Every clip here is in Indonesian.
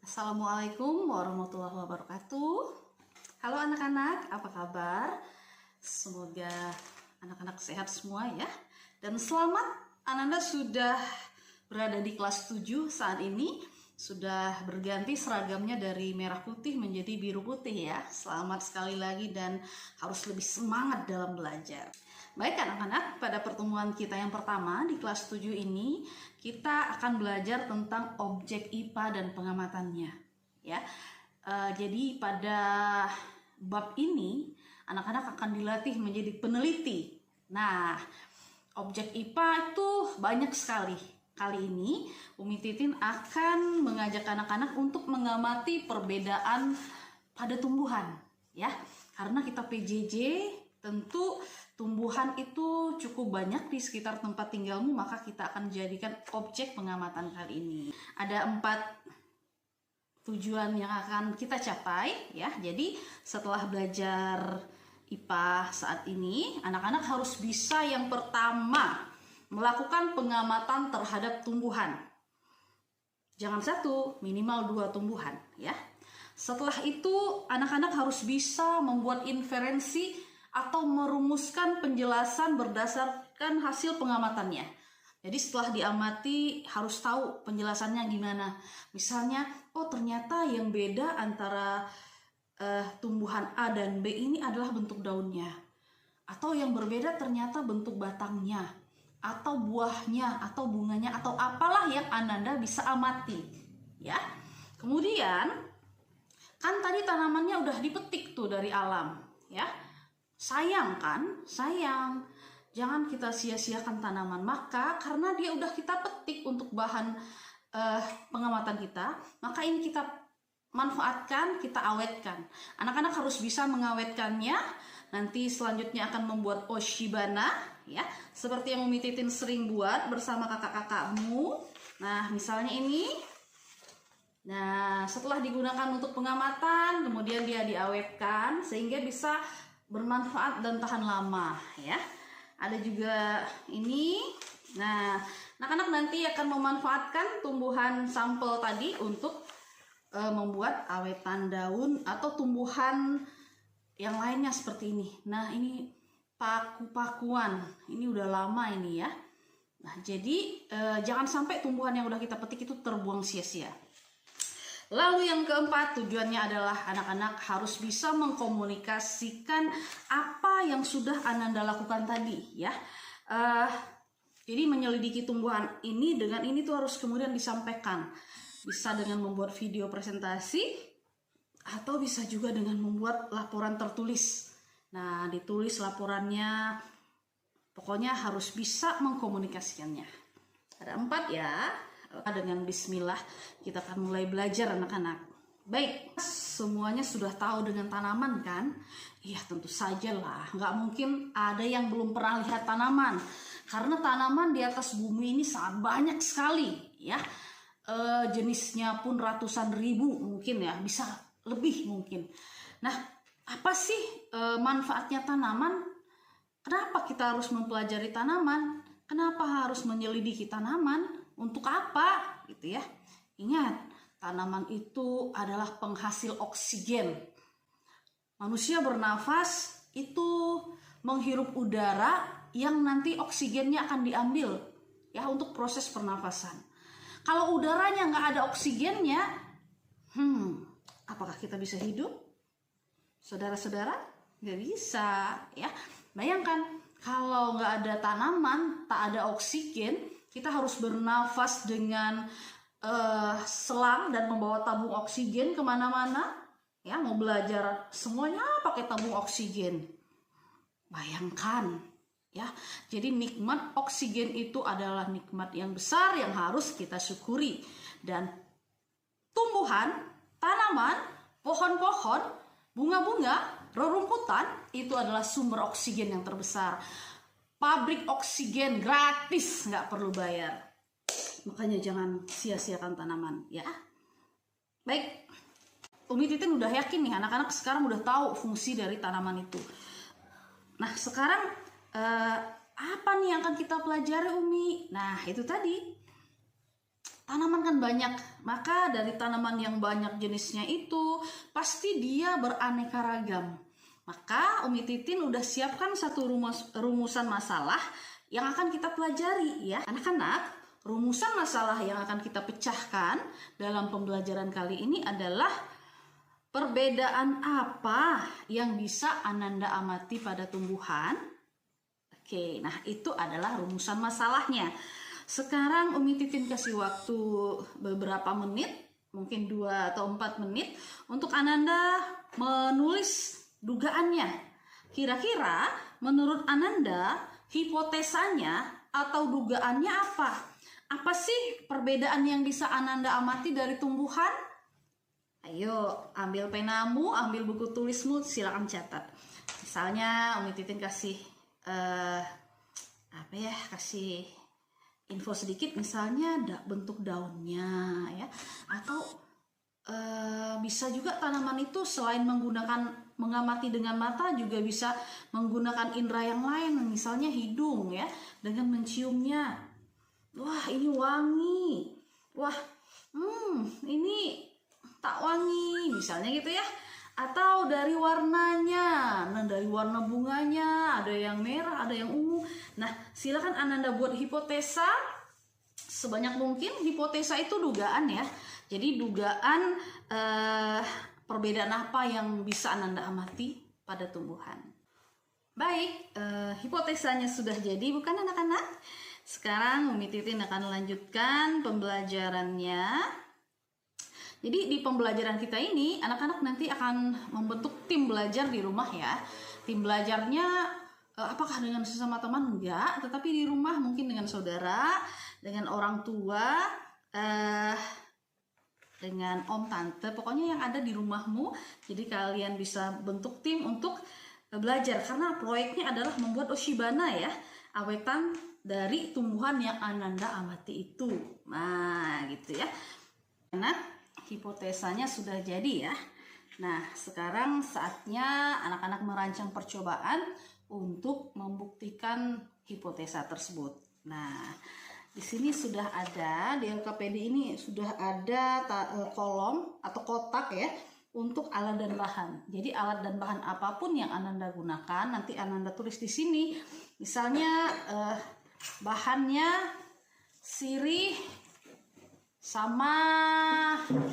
Assalamualaikum warahmatullahi wabarakatuh. Halo anak-anak, apa kabar? Semoga anak-anak sehat semua ya. Dan selamat, Ananda sudah berada di kelas 7 saat ini. Sudah berganti seragamnya dari merah putih menjadi biru putih ya. Selamat sekali lagi dan harus lebih semangat dalam belajar. Baik anak-anak, pada pertemuan kita yang pertama di kelas 7 ini kita akan belajar tentang objek IPA dan pengamatannya ya. Jadi pada bab ini anak-anak akan dilatih menjadi peneliti. Nah, objek IPA itu banyak sekali. Kali ini Umi Titin akan mengajak anak-anak untuk mengamati perbedaan pada tumbuhan ya. Karena kita PJJ tentu tumbuhan itu cukup banyak di sekitar tempat tinggalmu, maka kita akan jadikan objek pengamatan kali ini. Ada 4 tujuan yang akan kita capai ya. Jadi setelah belajar IPA saat ini, anak-anak harus bisa yang pertama melakukan pengamatan terhadap tumbuhan. Jangan 1, minimal 2 tumbuhan ya. Setelah itu anak-anak harus bisa membuat inferensi atau merumuskan penjelasan berdasarkan hasil pengamatannya. Jadi setelah diamati harus tahu penjelasannya gimana. Misalnya, oh ternyata yang beda antara tumbuhan A dan B ini adalah bentuk daunnya. Atau yang berbeda ternyata bentuk batangnya, atau buahnya, atau bunganya, atau apalah yang Ananda bisa amati. Ya. Kemudian, kan tadi tanamannya udah dipetik tuh dari alam. Ya. Sayang kan? Sayang. Jangan kita sia-siakan tanaman. Maka karena dia udah kita petik untuk bahan pengamatan kita, maka ini kita manfaatkan, kita awetkan. Anak-anak harus bisa mengawetkannya. Nanti selanjutnya akan membuat oshibana ya, seperti yang Umi Titin sering buat bersama kakak-kakakmu. Nah, misalnya ini. Nah, setelah digunakan untuk pengamatan, kemudian dia diawetkan sehingga bisa bermanfaat dan tahan lama ya. Ada juga ini. Nah, anak-anak nanti akan memanfaatkan tumbuhan sampel tadi untuk membuat awetan daun atau tumbuhan yang lainnya seperti ini. Nah, ini paku-pakuan. Ini udah lama ini ya. Nah, jadi jangan sampai tumbuhan yang udah kita petik itu terbuang sia-sia. Lalu yang keempat, tujuannya adalah anak-anak harus bisa mengkomunikasikan apa yang sudah Ananda lakukan tadi ya. Jadi menyelidiki tumbuhan ini dengan ini tuh harus kemudian disampaikan. Bisa dengan membuat video presentasi atau bisa juga dengan membuat laporan tertulis. Nah, ditulis laporannya, pokoknya harus bisa mengkomunikasikannya. Ada 4 ya. Dengan bismillah kita akan mulai belajar anak-anak. Baik, semuanya sudah tahu dengan tanaman kan? Iya tentu saja lah, nggak mungkin ada yang belum pernah lihat tanaman. Karena tanaman di atas bumi ini sangat banyak sekali ya. Jenisnya pun ratusan ribu mungkin ya, bisa lebih mungkin. Nah, apa sih manfaatnya tanaman? Kenapa kita harus mempelajari tanaman? Kenapa harus menyelidiki tanaman? Untuk apa gitu ya. Ingat, tanaman itu adalah penghasil oksigen. Manusia bernafas itu menghirup udara yang nanti oksigennya akan diambil ya untuk proses pernafasan. Kalau udaranya nggak ada oksigennya, apakah kita bisa hidup? Saudara-saudara, nggak bisa ya. Bayangkan kalau nggak ada tanaman, tak ada oksigen, kita harus bernafas dengan selang dan membawa tabung oksigen kemana-mana. Ya, mau belajar semuanya pakai tabung oksigen. Bayangkan, ya. Jadi nikmat oksigen itu adalah nikmat yang besar yang harus kita syukuri. Dan tumbuhan, tanaman, pohon-pohon, bunga-bunga, rerumputan itu adalah sumber oksigen yang terbesar. Pabrik oksigen gratis, nggak perlu bayar. Makanya jangan sia-siakan tanaman ya. Baik, Umi Titin udah yakin nih anak-anak sekarang udah tahu fungsi dari tanaman itu. Nah sekarang apa nih yang akan kita pelajari Umi? Nah itu tadi tanaman kan banyak, maka dari tanaman yang banyak jenisnya itu pasti dia beraneka ragam. Maka Umi Titin udah siapkan satu rumusan masalah yang akan kita pelajari ya. Anak-anak, rumusan masalah yang akan kita pecahkan dalam pembelajaran kali ini adalah perbedaan apa yang bisa Ananda amati pada tumbuhan. Oke, nah itu adalah rumusan masalahnya. Sekarang Umi Titin kasih waktu beberapa menit, mungkin 2 atau 4 menit untuk Ananda menulis dugaannya. Kira-kira menurut Ananda hipotesanya atau dugaannya apa? Apa sih perbedaan yang bisa Ananda amati dari tumbuhan? Ayo ambil penamu, ambil buku tulismu, silakan catat. Misalnya Umi Titin kasih kasih info sedikit, misalnya bentuk daunnya ya, atau bisa juga tanaman itu selain mengamati dengan mata juga bisa menggunakan indera yang lain, misalnya hidung ya, dengan menciumnya. Wah, ini wangi. Wah, ini tak wangi, misalnya gitu ya. Atau dari warnanya, nah dari warna bunganya, ada yang merah, ada yang ungu. Nah, silakan Ananda buat hipotesa sebanyak mungkin. Hipotesa itu dugaan ya. Jadi dugaan perbedaan apa yang bisa Ananda amati pada tumbuhan. Baik, hipotesanya sudah jadi bukan anak-anak? Sekarang Umi Titin akan melanjutkan pembelajarannya. Jadi di pembelajaran kita ini anak-anak nanti akan membentuk tim belajar di rumah ya. Tim belajarnya apakah dengan sesama teman? Enggak, tetapi di rumah mungkin dengan saudara, dengan orang tua, dengan om tante, pokoknya yang ada di rumahmu. Jadi kalian bisa bentuk tim untuk belajar, karena proyeknya adalah membuat oshibana ya, awetan dari tumbuhan yang Ananda amati itu. Nah gitu ya. Nah, hipotesanya sudah jadi ya. Nah, sekarang saatnya anak-anak merancang percobaan untuk membuktikan hipotesa tersebut. Nah, di sini sudah ada, di LKPD ini sudah ada kolom atau kotak ya untuk alat dan bahan. Jadi alat dan bahan apapun yang Ananda gunakan, nanti Ananda tulis di sini. Misalnya bahannya sirih sama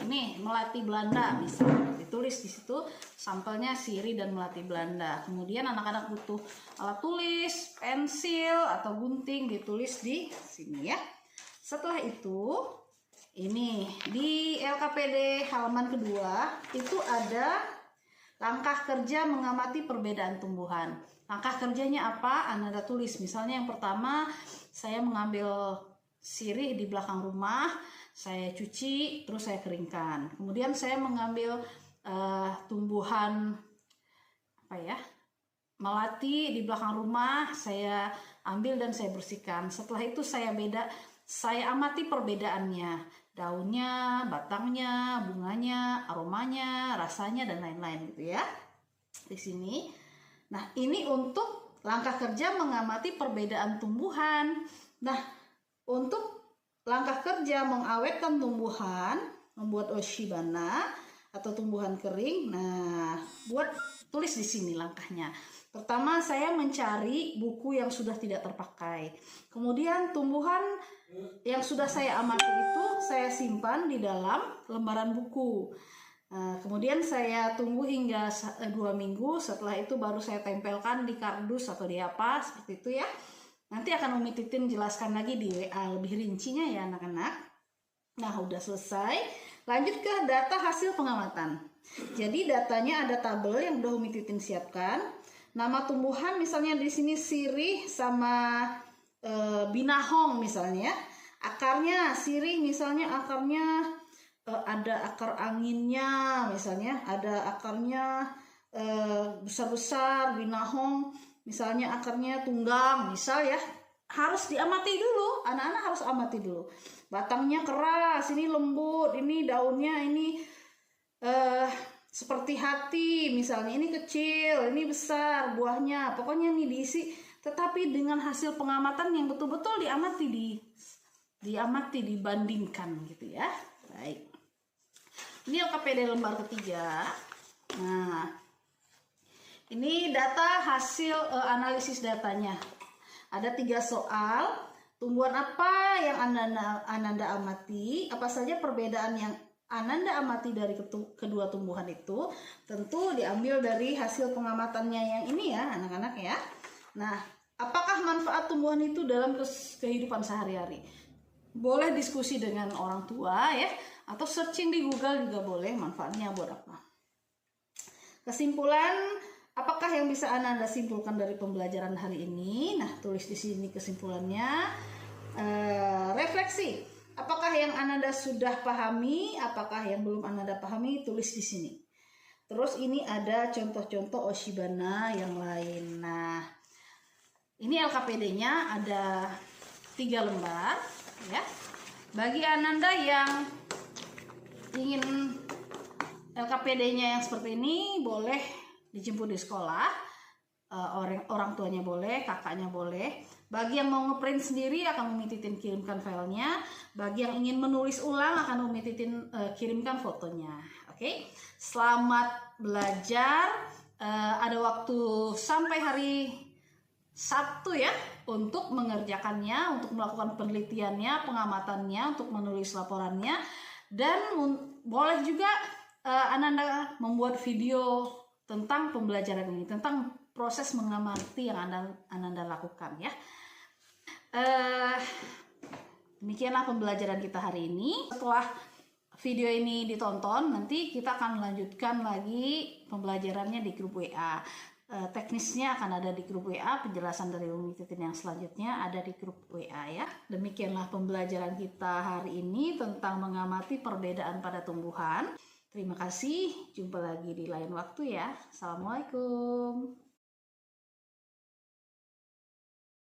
ini melati Belanda, misalnya ditulis di situ sampelnya sirih dan melati Belanda. Kemudian anak-anak butuh alat tulis, pensil atau gunting, ditulis di sini ya. Setelah itu ini di LKPD halaman kedua itu ada langkah kerja mengamati perbedaan tumbuhan. Langkah kerjanya apa? Ananda tulis. Misalnya yang pertama, saya mengambil sirih di belakang rumah, saya cuci, terus saya keringkan. Kemudian saya mengambil tumbuhan melati di belakang rumah, saya ambil dan saya bersihkan. Setelah itu saya amati perbedaannya, daunnya, batangnya, bunganya, aromanya, rasanya dan lain-lain gitu ya. Di sini. Nah, ini untuk langkah kerja mengamati perbedaan tumbuhan. Nah, untuk langkah kerja mengawetkan tumbuhan, membuat oshibana atau tumbuhan kering. Nah, tulis di sini langkahnya. Pertama, saya mencari buku yang sudah tidak terpakai. Kemudian tumbuhan yang sudah saya amati itu saya simpan di dalam lembaran buku. Nah, kemudian saya tunggu hingga 2 minggu. Setelah itu baru saya tempelkan di kardus atau di apa seperti itu ya. Nanti akan Umi Titin jelaskan lagi di WA lebih rincinya ya anak-anak. Nah, udah selesai. Lanjut ke data hasil pengamatan. Jadi datanya ada tabel yang udah Umi Titin siapkan. Nama tumbuhan misalnya di sini sirih sama binahong misalnya. Akarnya sirih misalnya akarnya ada akar anginnya misalnya, ada akarnya besar-besar. Binahong misalnya akarnya tunggang, misal ya. Harus diamati dulu, anak-anak harus amati dulu. Batangnya keras, ini lembut, ini daunnya ini seperti hati misalnya, ini kecil, ini besar buahnya. Pokoknya ini diisi, tetapi dengan hasil pengamatan yang betul-betul diamati di diamati, dibandingkan gitu ya. Baik. Ini LKPD lembar ketiga. Nah, ini data hasil analisis datanya. Ada 3 soal. Tumbuhan apa yang Ananda amati? Apa saja perbedaan yang Ananda amati dari kedua tumbuhan itu? Tentu diambil dari hasil pengamatannya yang ini ya, anak-anak ya. Nah, apakah manfaat tumbuhan itu dalam kehidupan sehari-hari? Boleh diskusi dengan orang tua ya, atau searching di Google juga boleh, manfaatnya buat apa. Kesimpulan, apakah yang bisa Ananda simpulkan dari pembelajaran hari ini? Nah, tulis di sini kesimpulannya. Refleksi, apakah yang Ananda sudah pahami, apakah yang belum Ananda pahami, tulis di sini. Terus ini ada contoh-contoh Oshibana yang lain. Nah, ini LKPD-nya ada 3 lembar ya. Bagi Ananda yang ingin LKPD-nya yang seperti ini, boleh dijemput di sekolah. Orang tuanya boleh, kakaknya boleh. Bagi yang mau ngeprint sendiri akan Umi Titin kirimkan filenya. Bagi yang ingin menulis ulang akan Umi Titin kirimkan fotonya. Oke, selamat belajar. Ada waktu sampai hari Sabtu ya untuk mengerjakannya, untuk melakukan penelitiannya, pengamatannya, untuk menulis laporannya, dan boleh juga Ananda membuat video tentang pembelajaran ini, tentang proses mengamati yang Ananda lakukan ya. Demikianlah pembelajaran kita hari ini. Setelah video ini ditonton, nanti kita akan melanjutkan lagi pembelajarannya di grup WA. Teknisnya akan ada di grup WA, penjelasan dari Umi Titin yang selanjutnya ada di grup WA ya. Demikianlah pembelajaran kita hari ini tentang mengamati perbedaan pada tumbuhan. Terima kasih, jumpa lagi di lain waktu ya. Assalamualaikum.